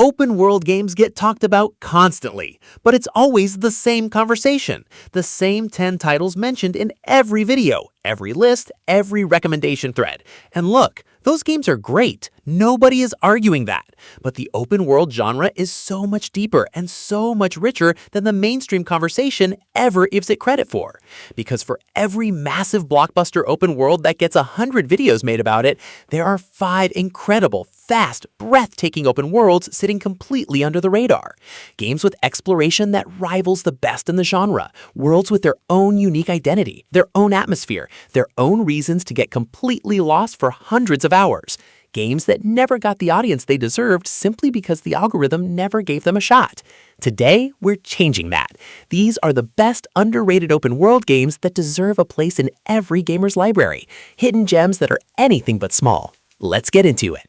Open world games get talked about constantly, but it's always the same conversation, the same 10 titles mentioned in every video, every list, every recommendation thread. And look, those games are great. Nobody is arguing that. But the open world genre is so much deeper and so much richer than the mainstream conversation ever gives it credit for. Because for every massive blockbuster open world that gets 100 videos made about it, there are 5 incredible, fast, breathtaking open worlds sitting completely under the radar. Games with exploration that rivals the best in the genre. Worlds with their own unique identity, their own atmosphere, their own reasons to get completely lost for hundreds of hours. Games that never got the audience they deserved simply because the algorithm never gave them a shot. Today, we're changing that. These are the best underrated open world games that deserve a place in every gamer's library. Hidden gems that are anything but small. Let's get into it.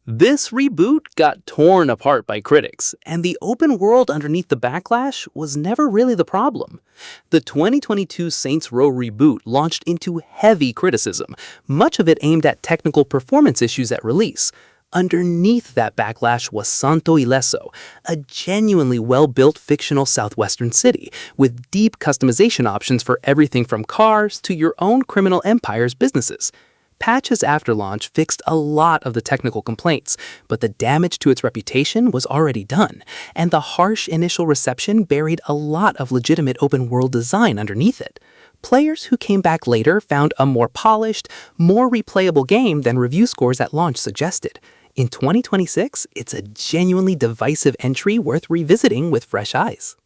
This reboot got torn apart by critics, and the open world underneath the backlash was never really the problem. The 2022 Saints Row reboot launched into heavy criticism, much of it aimed at technical performance issues at release. Underneath that backlash was Santo Ileso, a genuinely well-built fictional southwestern city, with deep customization options for everything from cars to your own criminal empire's businesses. Patches after launch fixed a lot of the technical complaints, but the damage to its reputation was already done, and the harsh initial reception buried a lot of legitimate open-world design underneath it. Players who came back later found a more polished, more replayable game than review scores at launch suggested. In 2026, it's a genuinely divisive entry worth revisiting with fresh eyes.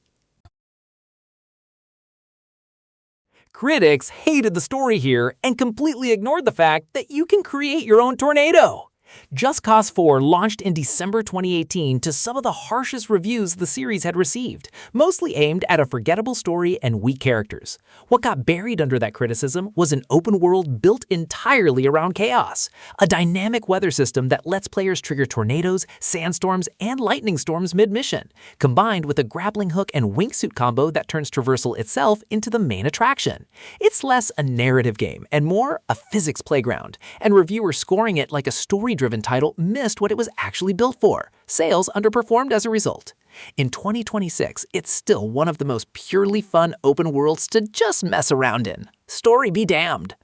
Critics hated the story here and completely ignored the fact that you can create your own tornado. Just Cause 4 launched in December 2018 to some of the harshest reviews the series had received, mostly aimed at a forgettable story and weak characters. What got buried under that criticism was an open world built entirely around chaos, a dynamic weather system that lets players trigger tornadoes, sandstorms, and lightning storms mid-mission, combined with a grappling hook and wingsuit combo that turns traversal itself into the main attraction. It's less a narrative game and more a physics playground, and reviewers scoring it like a story-driven title missed what it was actually built for. Sales underperformed as a result. In 2026, it's still one of the most purely fun open worlds to just mess around in. Story be damned.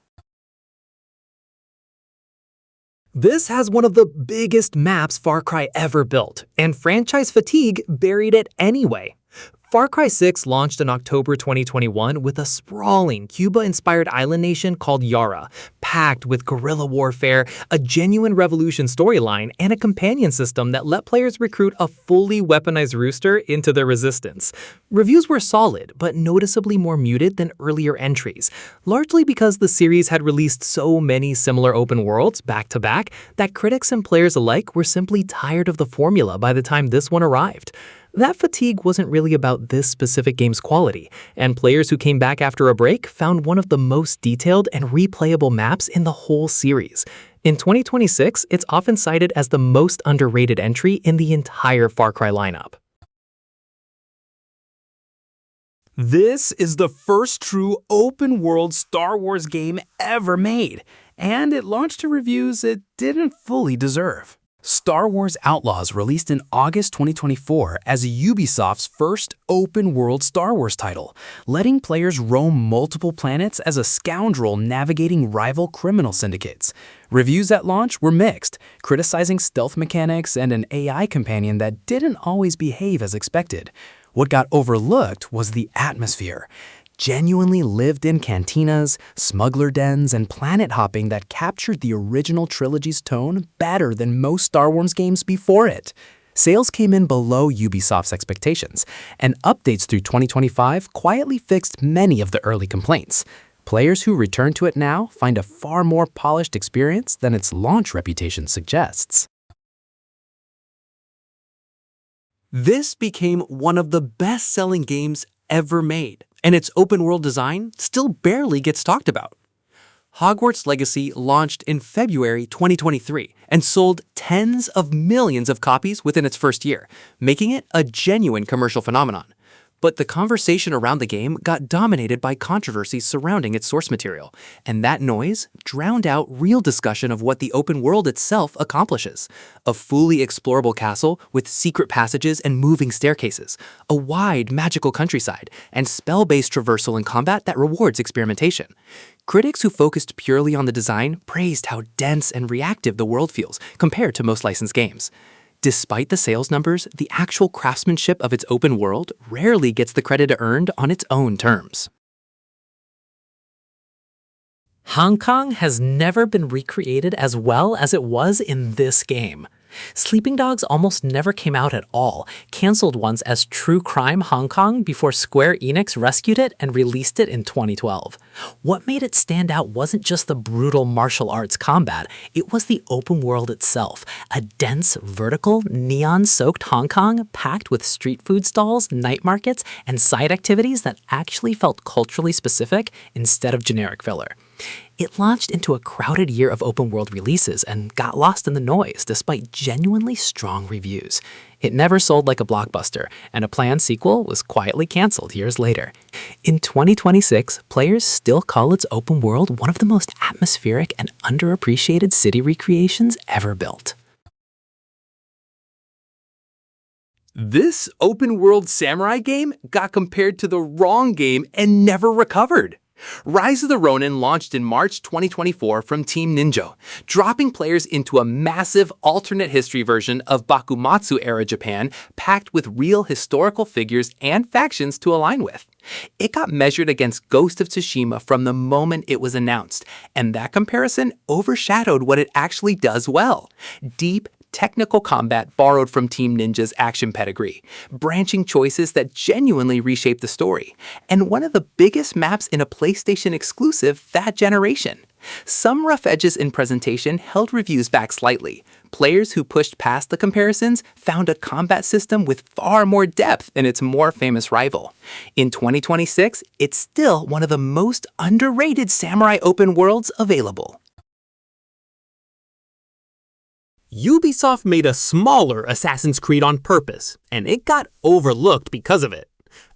This has one of the biggest maps Far Cry ever built, and franchise fatigue buried it anyway. Far Cry 6 launched in October 2021 with a sprawling Cuba-inspired island nation called Yara, packed with guerrilla warfare, a genuine revolution storyline, and a companion system that let players recruit a fully weaponized rooster into their resistance. Reviews were solid, but noticeably more muted than earlier entries, largely because the series had released so many similar open worlds back-to-back that critics and players alike were simply tired of the formula by the time this one arrived. That fatigue wasn't really about this specific game's quality, and players who came back after a break found one of the most detailed and replayable maps in the whole series. In 2026, it's often cited as the most underrated entry in the entire Far Cry lineup. This is the first true open-world Star Wars game ever made, and it launched to reviews it didn't fully deserve. Star Wars Outlaws released in August 2024 as Ubisoft's first open-world Star Wars title, letting players roam multiple planets as a scoundrel navigating rival criminal syndicates. Reviews at launch were mixed, criticizing stealth mechanics and an AI companion that didn't always behave as expected. What got overlooked was the atmosphere. Genuinely lived-in cantinas, smuggler dens, and planet hopping that captured the original trilogy's tone better than most Star Wars games before it. Sales came in below Ubisoft's expectations, and updates through 2025 quietly fixed many of the early complaints. Players who return to it now find a far more polished experience than its launch reputation suggests. This became one of the best-selling games ever made, and its open-world design still barely gets talked about. Hogwarts Legacy launched in February 2023 and sold tens of millions of copies within its first year, making it a genuine commercial phenomenon. But the conversation around the game got dominated by controversies surrounding its source material, and that noise drowned out real discussion of what the open world itself accomplishes. A fully explorable castle with secret passages and moving staircases, a wide magical countryside, and spell-based traversal and combat that rewards experimentation. Critics who focused purely on the design praised how dense and reactive the world feels compared to most licensed games. Despite the sales numbers, the actual craftsmanship of its open world rarely gets the credit it earned on its own terms. Hong Kong has never been recreated as well as it was in this game. Sleeping Dogs almost never came out at all, canceled once as True Crime Hong Kong before Square Enix rescued it and released it in 2012. What made it stand out wasn't just the brutal martial arts combat, it was the open world itself, a dense, vertical, neon-soaked Hong Kong packed with street food stalls, night markets, and side activities that actually felt culturally specific instead of generic filler. It launched into a crowded year of open-world releases and got lost in the noise despite genuinely strong reviews. It never sold like a blockbuster, and a planned sequel was quietly canceled years later. In 2026, players still call its open world one of the most atmospheric and underappreciated city recreations ever built. This open-world samurai game got compared to the wrong game and never recovered. Rise of the Ronin launched in March 2024 from Team Ninja, dropping players into a massive alternate history version of Bakumatsu-era Japan packed with real historical figures and factions to align with. It got measured against Ghost of Tsushima from the moment it was announced, and that comparison overshadowed what it actually does well: deep, technical combat borrowed from Team Ninja's action pedigree, branching choices that genuinely reshape the story, and one of the biggest maps in a PlayStation exclusive that generation. Some rough edges in presentation held reviews back slightly. Players who pushed past the comparisons found a combat system with far more depth than its more famous rival. In 2026, it's still one of the most underrated samurai open worlds available. Ubisoft made a smaller Assassin's Creed on purpose, and it got overlooked because of it.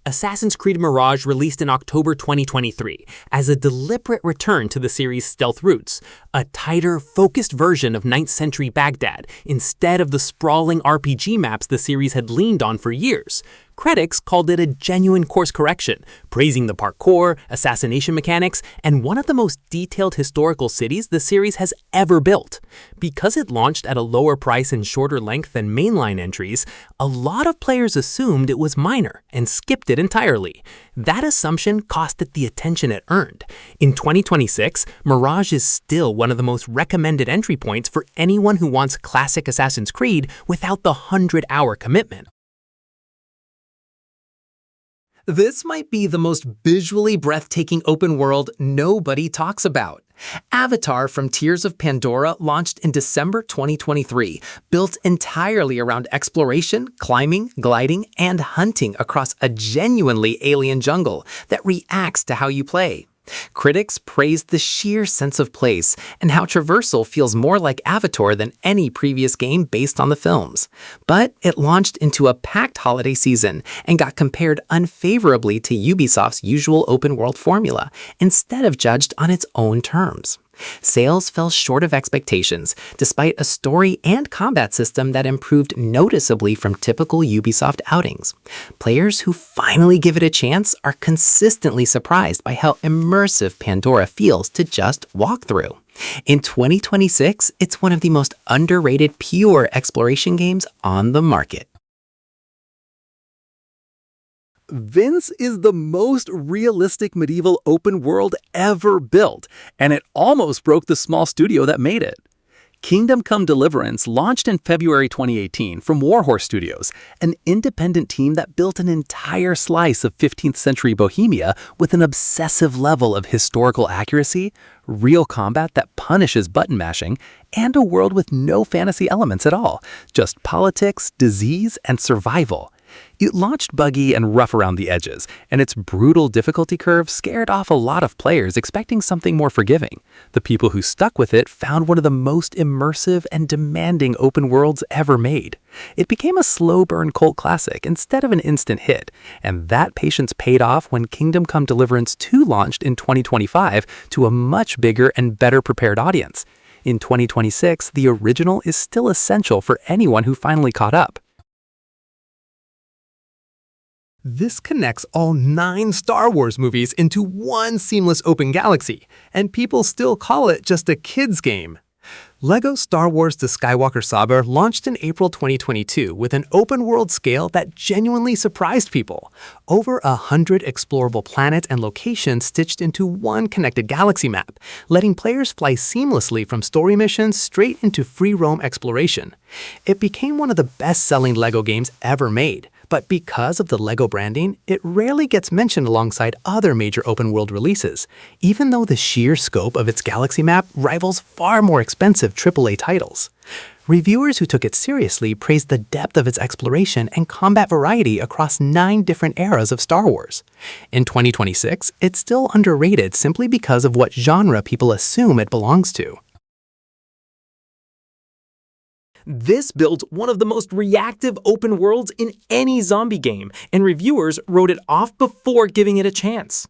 Assassin's Creed Mirage released in October 2023 as a deliberate return to the series' stealth roots, a tighter, focused version of 9th century Baghdad instead of the sprawling RPG maps the series had leaned on for years. Critics called it a genuine course correction, praising the parkour, assassination mechanics, and one of the most detailed historical cities the series has ever built. Because it launched at a lower price and shorter length than mainline entries, a lot of players assumed it was minor and skipped it entirely. That assumption cost it the attention it earned. In 2026, Mirage is still one of the most recommended entry points for anyone who wants classic Assassin's Creed without the 100-hour commitment. This might be the most visually breathtaking open world nobody talks about. Avatar from Tears of Pandora launched in December 2023, built entirely around exploration, climbing, gliding, and hunting across a genuinely alien jungle that reacts to how you play. Critics praised the sheer sense of place and how traversal feels more like Avatar than any previous game based on the films. But it launched into a packed holiday season and got compared unfavorably to Ubisoft's usual open-world formula, instead of judged on its own terms. Sales fell short of expectations, despite a story and combat system that improved noticeably from typical Ubisoft outings. Players who finally give it a chance are consistently surprised by how immersive Pandora feels to just walk through. In 2026, it's one of the most underrated pure exploration games on the market. Vince is the most realistic medieval open world ever built, and it almost broke the small studio that made it. Kingdom Come Deliverance launched in February 2018 from Warhorse Studios, an independent team that built an entire slice of 15th century Bohemia with an obsessive level of historical accuracy, real combat that punishes button mashing, and a world with no fantasy elements at all, just politics, disease, and survival. It launched buggy and rough around the edges, and its brutal difficulty curve scared off a lot of players expecting something more forgiving. The people who stuck with it found one of the most immersive and demanding open worlds ever made. It became a slow-burn cult classic instead of an instant hit, and that patience paid off when Kingdom Come Deliverance 2 launched in 2025 to a much bigger and better prepared audience. In 2026, the original is still essential for anyone who finally caught up. This connects all 9 Star Wars movies into one seamless open galaxy, and people still call it just a kid's game. LEGO Star Wars The Skywalker Saga launched in April 2022 with an open-world scale that genuinely surprised people. Over 100 explorable planets and locations stitched into one connected galaxy map, letting players fly seamlessly from story missions straight into free roam exploration. It became one of the best-selling LEGO games ever made. But because of the LEGO branding, it rarely gets mentioned alongside other major open-world releases, even though the sheer scope of its galaxy map rivals far more expensive AAA titles. Reviewers who took it seriously praised the depth of its exploration and combat variety across 9 different eras of Star Wars. In 2026, it's still underrated simply because of what genre people assume it belongs to. This built one of the most reactive open worlds in any zombie game, and reviewers wrote it off before giving it a chance.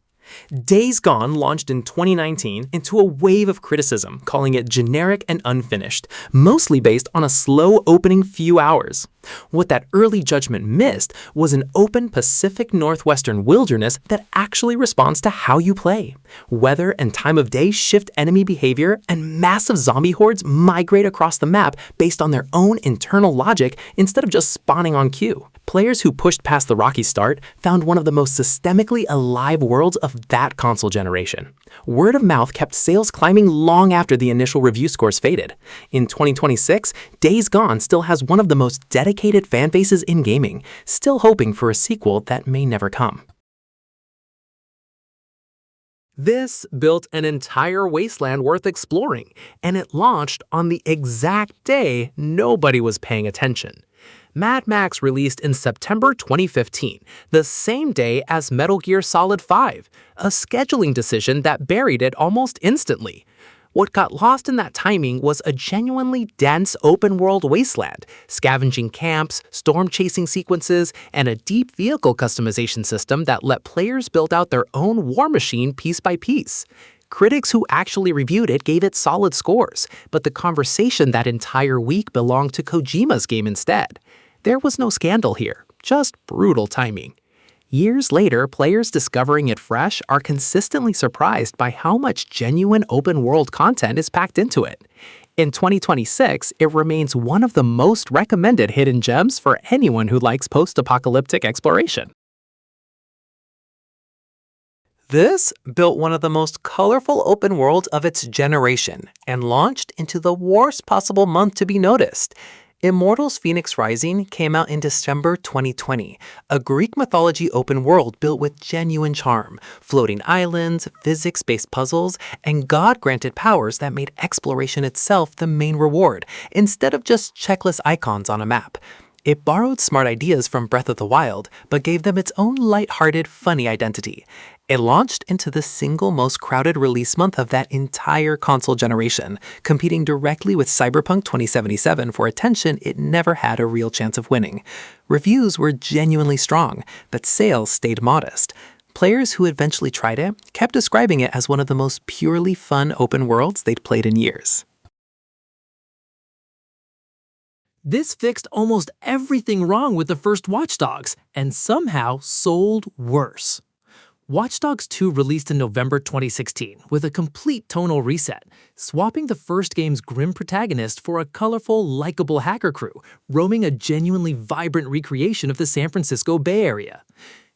Days Gone launched in 2019 into a wave of criticism, calling it generic and unfinished, mostly based on a slow opening few hours. What that early judgment missed was an open Pacific Northwestern wilderness that actually responds to how you play. Weather and time of day shift enemy behavior, and massive zombie hordes migrate across the map based on their own internal logic instead of just spawning on cue. Players who pushed past the rocky start found one of the most systemically alive worlds of that console generation. Word of mouth kept sales climbing long after the initial review scores faded. In 2026, Days Gone still has one of the most dedicated fan bases in gaming, still hoping for a sequel that may never come. This built an entire wasteland worth exploring, and it launched on the exact day nobody was paying attention. Mad Max released in September 2015, the same day as Metal Gear Solid 5, a scheduling decision that buried it almost instantly. What got lost in that timing was a genuinely dense open-world wasteland, scavenging camps, storm-chasing sequences, and a deep vehicle customization system that let players build out their own war machine piece by piece. Critics who actually reviewed it gave it solid scores, but the conversation that entire week belonged to Kojima's game instead. There was no scandal here, just brutal timing. Years later, players discovering it fresh are consistently surprised by how much genuine open-world content is packed into it. In 2026, it remains one of the most recommended hidden gems for anyone who likes post-apocalyptic exploration. This built one of the most colorful open worlds of its generation and launched into the worst possible month to be noticed. Immortals Fenyx Rising came out in December 2020, a Greek mythology open world built with genuine charm, floating islands, physics-based puzzles, and god-granted powers that made exploration itself the main reward, instead of just checklist icons on a map. It borrowed smart ideas from Breath of the Wild, but gave them its own lighthearted, funny identity. It launched into the single most crowded release month of that entire console generation, competing directly with Cyberpunk 2077 for attention it never had a real chance of winning. Reviews were genuinely strong, but sales stayed modest. Players who eventually tried it kept describing it as one of the most purely fun open worlds they'd played in years. This fixed almost everything wrong with the first Watch Dogs, and somehow sold worse. Watch Dogs 2 released in November 2016 with a complete tonal reset, swapping the first game's grim protagonist for a colorful, likable hacker crew, roaming a genuinely vibrant recreation of the San Francisco Bay Area.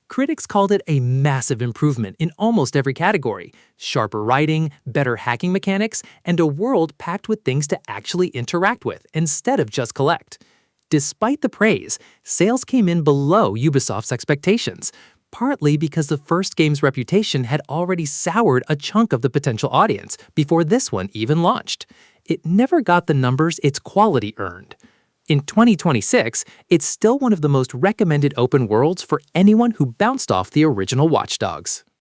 Critics called it a massive improvement in almost every category: sharper writing, better hacking mechanics, and a world packed with things to actually interact with instead of just collect. Despite the praise, sales came in below Ubisoft's expectations, partly because the first game's reputation had already soured a chunk of the potential audience before this one even launched. It never got the numbers its quality earned. In 2026, it's still one of the most recommended open worlds for anyone who bounced off the original Watch Dogs.